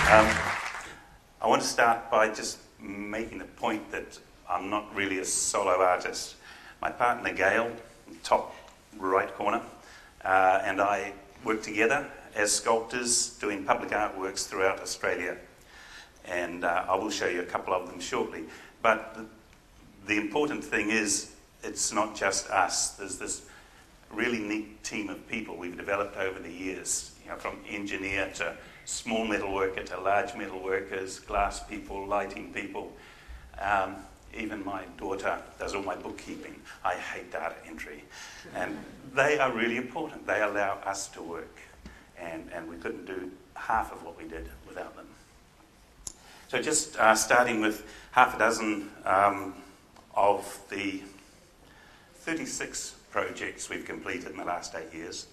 I want to start by just making the point that I'm not really a solo artist. My partner Gail, top right corner, and I work together as sculptors doing public artworks throughout Australia. And I will show you a couple of them shortly. But the important thing is, it's not just us. There's this really neat team of people we've developed over the years, from engineer to small metal worker to large metal workers, glass people, lighting people. Even my daughter does all my bookkeeping. I hate data entry. And they are really important. They allow us to work. And we couldn't do half of what we did without them. So just starting with half a dozen of the 36 projects we've completed in the last 8 years.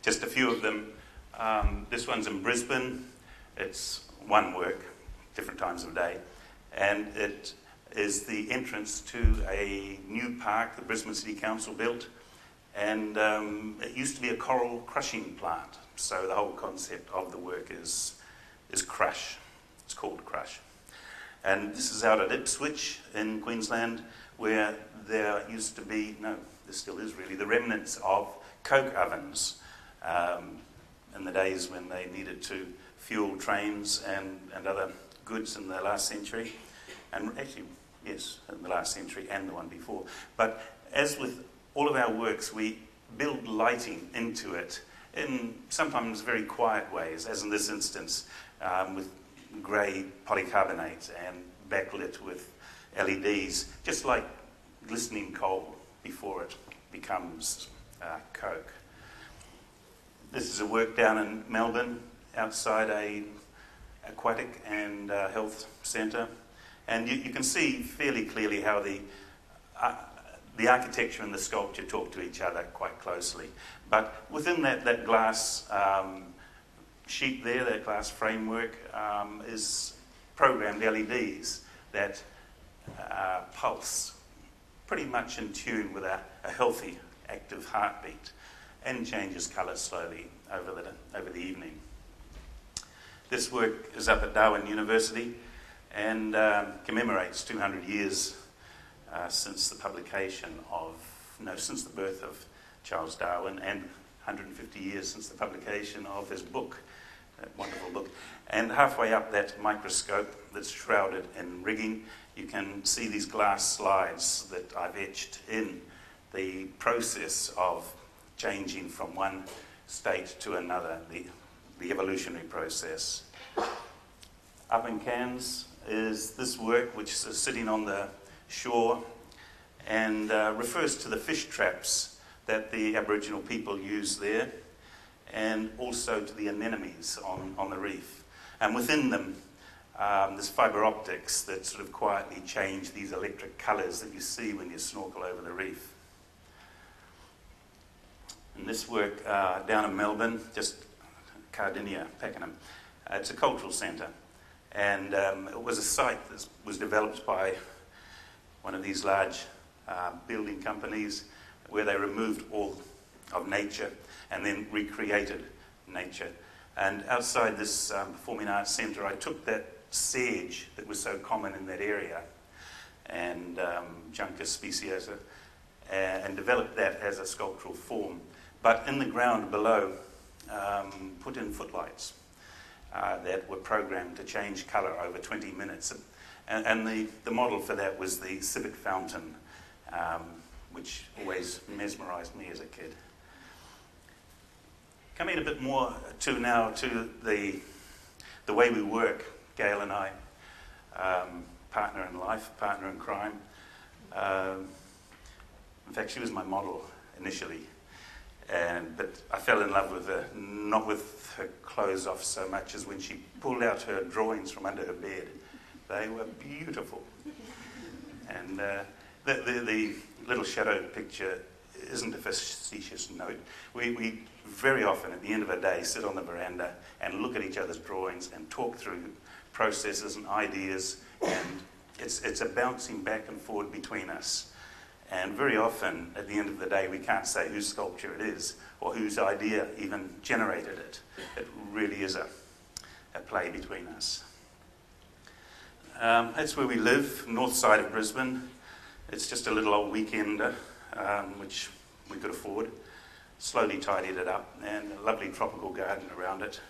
Just a few of them. This one's in Brisbane. It's one work, different times of day. And it is the entrance to a new park the Brisbane City Council built. And it used to be a coral crushing plant. So the whole concept of the work is crush. It's called Crush. And this is out at Ipswich in Queensland, where there used to be, no, there still is really, the remnants of coke ovens in the days when they needed to fuel trains and other goods in the last century. And actually, yes, in the last century and the one before. But as with all of our works, we build lighting into it in sometimes very quiet ways, as in this instance, with grey polycarbonate and backlit with LEDs, just like glistening coal before it becomes coke. This is a work down in Melbourne, outside a aquatic and health centre, and you can see fairly clearly how the architecture and the sculpture talk to each other quite closely. But within that glass sheet there, that glass framework, is programmed LEDs that pulse pretty much in tune with a healthy, active heartbeat and changes colour slowly over the evening. This work is up at Darwin University and commemorates 200 years since the since the birth of Charles Darwin, and 150 years since the publication of his book, that wonderful book. And halfway up that microscope that's shrouded in rigging, you can see these glass slides that I've etched in the process of changing from one state to another, the evolutionary process. Up in Cairns is this work, which is sitting on the shore and refers to the fish traps that the Aboriginal people use there, and also to the anemones on the reef. And within them, there's fibre optics that sort of quietly change these electric colours that you see when you snorkel over the reef. And this work down in Melbourne, just Cardinia, Pakenham, it's a cultural centre. And it was a site that was developed by one of these large building companies where they removed all of nature and then recreated nature. And outside this performing arts centre, I took that sedge that was so common in that area, and Juncus speciosa, and developed that as a sculptural form. But in the ground below, put in footlights that were programmed to change colour over 20 minutes. And the model for that was the civic fountain, which always mesmerised me as a kid. Coming a bit more to the way we work, Gail and I, partner in life, partner in crime. In fact, she was my model initially, but I fell in love with her, not with her clothes off so much as when she pulled out her drawings from under her bed. They were beautiful. And the little shadow picture isn't a facetious note. We very often, at the end of a day, sit on the veranda and look at each other's drawings and talk through processes and ideas, and it's a bouncing back and forward between us. And very often, at the end of the day, we can't say whose sculpture it is or whose idea even generated it. It really is play between us. That's where we live, north side of Brisbane. It's just a little old weekender, which we could afford. Slowly tidied it up, and a lovely tropical garden around it.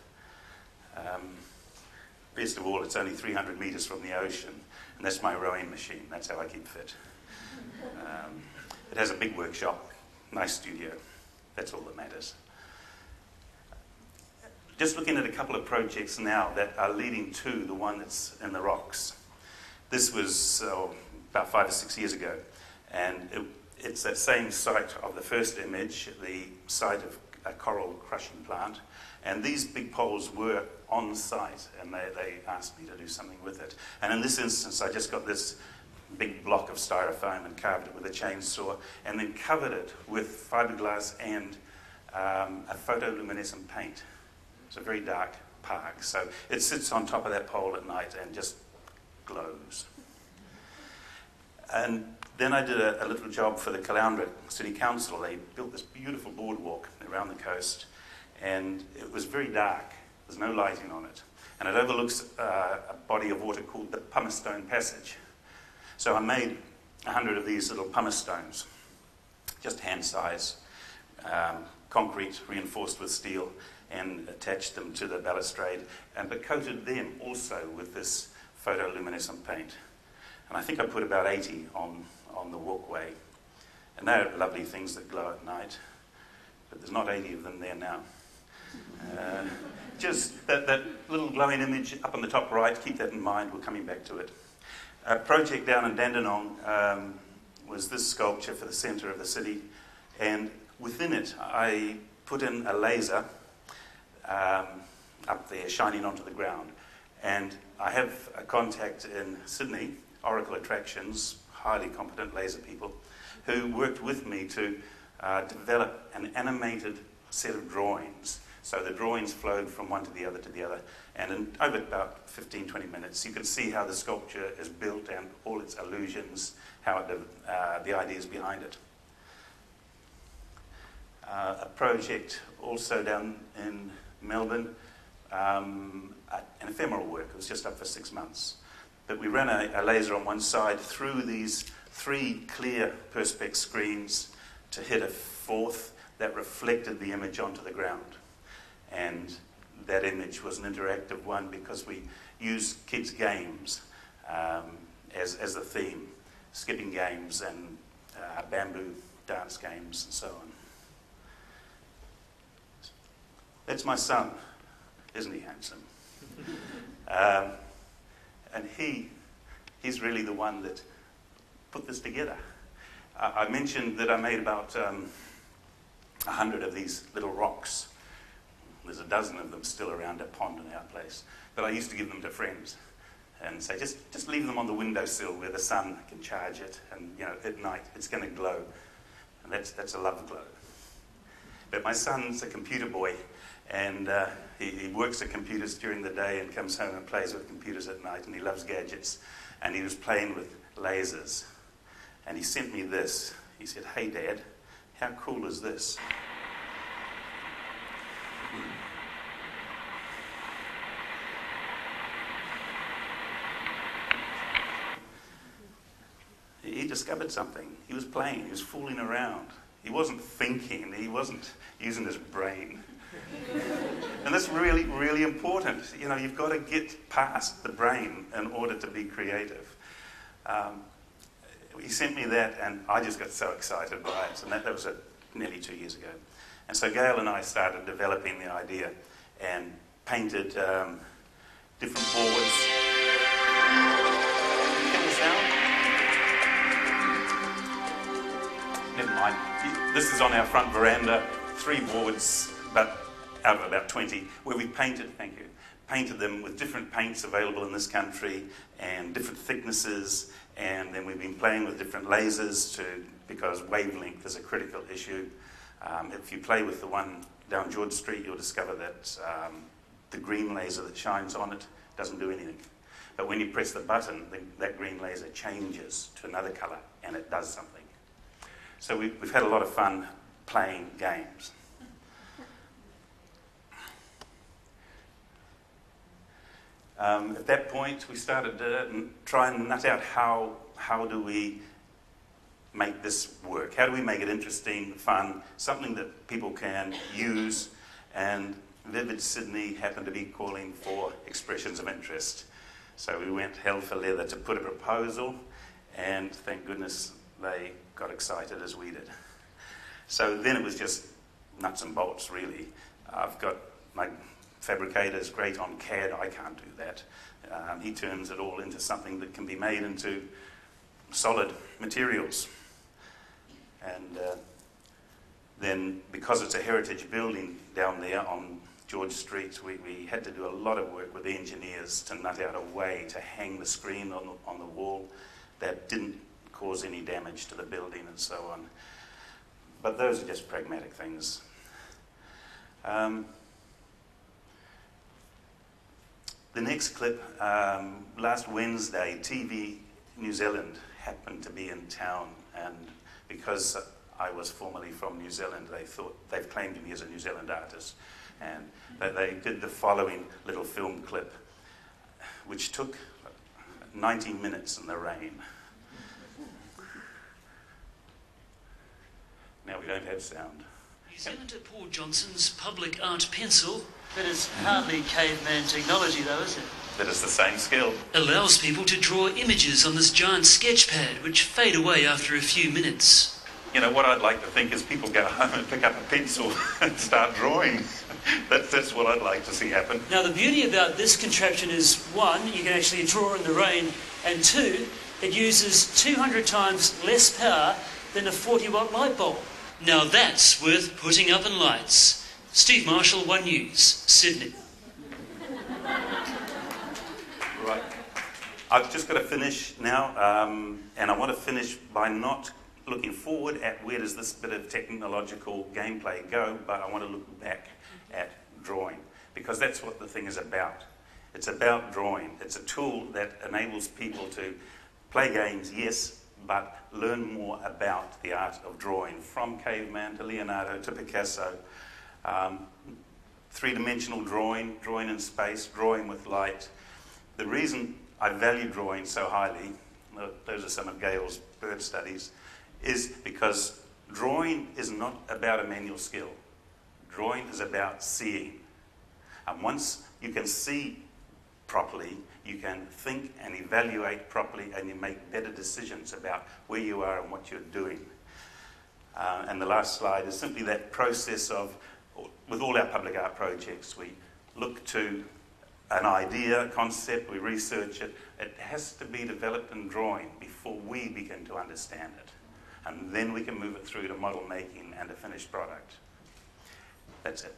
Best of all, it's only 300 metres from the ocean, and that's my rowing machine. That's how I keep fit. It has a big workshop, nice studio. That's all that matters. Just looking at a couple of projects now that are leading to the one that's in the rocks. This was about 5 or 6 years ago, and it's that same site of the first image, the site of a coral crushing plant, and these big poles were on site, and they asked me to do something with it. And in this instance, I just got this big block of styrofoam and carved it with a chainsaw, and then covered it with fiberglass and a photoluminescent paint. It's a very dark park, so it sits on top of that pole at night and just glows. And then I did a little job for the Caloundra City Council. They built this beautiful boardwalk around the coast, and it was very dark. There's no lighting on it. And it overlooks a body of water called the Pumice Stone Passage. So I made 100 of these little pumice stones, just hand size, concrete reinforced with steel, and attached them to the balustrade, but coated them also with this photoluminescent paint. And I think I put about 80 on the walkway. And they're lovely things that glow at night, but there's not 80 of them there now. Just that little glowing image up on the top right, keep that in mind, we're coming back to it. A project down in Dandenong was this sculpture for the centre of the city, and within it I put in a laser up there shining onto the ground. And I have a contact in Sydney, Oracle Attractions, highly competent laser people, who worked with me to develop an animated set of drawings. So the drawings flowed from one to the other, and in over about 15-20 minutes you can see how the sculpture is built and all its illusions, how the ideas behind it. A project also down in Melbourne, an ephemeral work. It was just up for 6 months. But we ran a laser on one side through these 3 clear perspex screens to hit a fourth that reflected the image onto the ground. And that image was an interactive one because we used kids' games as the theme, skipping games and bamboo dance games and so on. That's my son. Isn't he handsome? And he's really the one that put this together. I mentioned that I made about 100 of these little rocks. There's a dozen of them still around a pond in our place. But I used to give them to friends and say, just leave them on the windowsill where the sun can charge it, and at night it's going to glow. And that's a love glow. But my son's a computer boy, and he works at computers during the day and comes home and plays with computers at night, and he loves gadgets. And he was playing with lasers. And he sent me this. He said, "Hey, Dad, how cool is this?" He discovered something. He was playing. He was fooling around. He wasn't thinking. He wasn't using his brain. And that's really, really important. You've got to get past the brain in order to be creative. He sent me that, and I just got so excited by it. And that was nearly 2 years ago. And so Gail and I started developing the idea and painted different boards. Can you hear the sound? Never mind. This is on our front veranda. 3 boards, out of about 20, where we painted them with different paints available in this country and different thicknesses, and then we've been playing with different lasers because wavelength is a critical issue. If you play with the one down George Street, you'll discover that the green laser that shines on it doesn't do anything. But when you press the button, that green laser changes to another colour, and it does something. So we've had a lot of fun playing games. At that point, we started to try and nut out how do we make this work? How do we make it interesting, fun, something that people can use? And Vivid Sydney happened to be calling for expressions of interest. So we went hell for leather to put a proposal, and thank goodness they got excited as we did. So then it was just nuts and bolts, really. I've got my fabricator's great on CAD. I can't do that. He turns it all into something that can be made into solid materials. And then, because it's a heritage building down there on George Street, we had to do a lot of work with the engineers to nut out a way to hang the screen on the wall that didn't cause any damage to the building and so on. But those are just pragmatic things. The next clip, last Wednesday, TV New Zealand happened to be in town, and because I was formerly from New Zealand, they thought they've claimed me as a New Zealand artist, and they did the following little film clip, which took 90 minutes in the rain. Now we don't have sound. New Zealander Paul Johnson's public art pencil, That is hardly caveman technology, though, is it? That is the same skill. allows people to draw images on this giant sketch pad, which fade away after a few minutes. You know, what I'd like to think is people go home and pick up a pencil and start drawing. That's what I'd like to see happen. Now, the beauty about this contraption is, one, you can actually draw in the rain, and two, it uses 200 times less power than a 40-watt light bulb. Now that's worth putting up in lights. Steve Marshall, One News, Sydney. Right. I've just got to finish now, and I want to finish by not looking forward at where does this bit of technological gameplay go, but I want to look back at drawing, because that's what the thing is about. It's about drawing. It's a tool that enables people to play games, yes, but learn more about the art of drawing, from caveman to Leonardo to Picasso. Three-dimensional drawing, drawing in space, drawing with light. The reason I value drawing so highly, those are some of Gail's bird studies, is because drawing is not about a manual skill. Drawing is about seeing. And once you can see properly, you can think and evaluate properly, and you make better decisions about where you are and what you're doing. And the last slide is simply that process of, with all our public art projects, we look to an idea, a concept, we research it. It has to be developed in drawing before we begin to understand it. And then we can move it through to model making and a finished product. That's it.